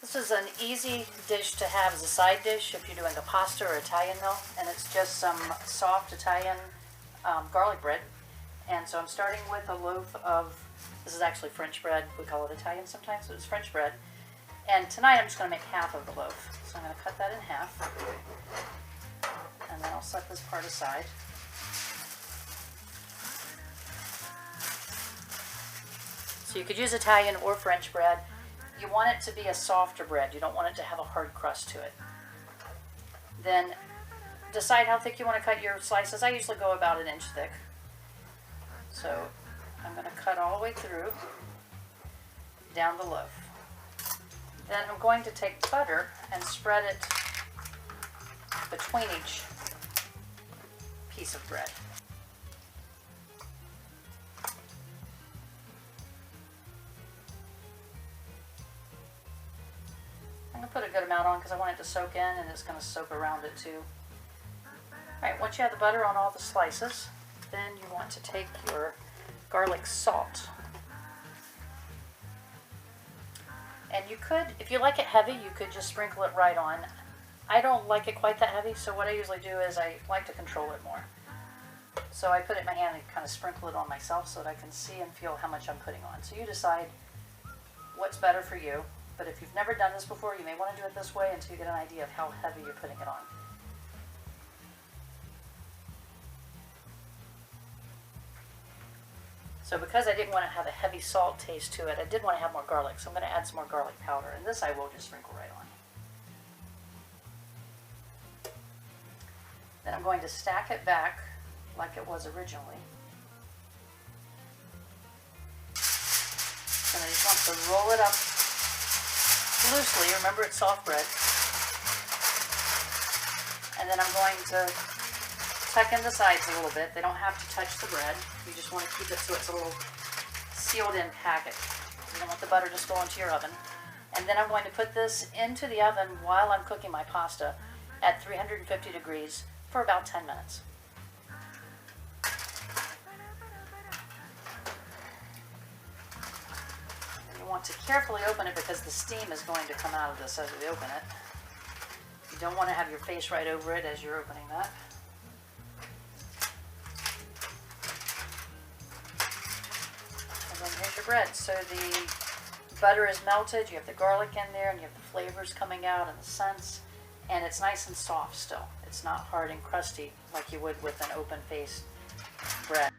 This is an easy dish to have as a side dish if you're doing a pasta or Italian meal, and it's just some soft Italian garlic bread. And so I'm starting with a loaf of, this is actually French bread, we call it Italian sometimes, so it's French bread. And tonight I'm just going to make half of the loaf. So I'm going to cut that in half, and then I'll set this part aside. So you could use Italian or French bread. You want it to be a softer bread. You don't want it to have a hard crust to it. Then decide how thick you want to cut your slices. I usually go about 1 inch thick. So I'm going to cut all the way through down the loaf. Then I'm going to take butter and spread it between each piece of bread. I'm going to put a good amount on because I want it to soak in, and it's going to soak around it too. Alright, once you have the butter on all the slices, then you want to take your garlic salt. And you could, if you like it heavy, you could just sprinkle it right on. I don't like it quite that heavy, so what I usually do is I like to control it more. So I put it in my hand and kind of sprinkle it on myself so that I can see and feel how much I'm putting on. So you decide what's better for you. But if you've never done this before, you may want to do it this way until you get an idea of how heavy you're putting it on. So because I didn't want to have a heavy salt taste to it, I did want to have more garlic, so I'm going to add some more garlic powder, and this I will just sprinkle right on. Then I'm going to stack it back like it was originally. And I just want to roll it up loosely. Remember, it's soft bread. And then I'm going to tuck in the sides a little bit. They don't have to touch the bread. You just want to keep it so it's a little sealed in packet. You don't want the butter just go into your oven. And then I'm going to put this into the oven while I'm cooking my pasta at 350 degrees for about 10 minutes. And you want to carefully open it because the steam is going to come out of this as we open it. You don't want to have your face right over it as you're opening that. Here's your bread. So the butter is melted, you have the garlic in there, and you have the flavors coming out and the scents, and it's nice and soft still. It's not hard and crusty like you would with an open-faced bread.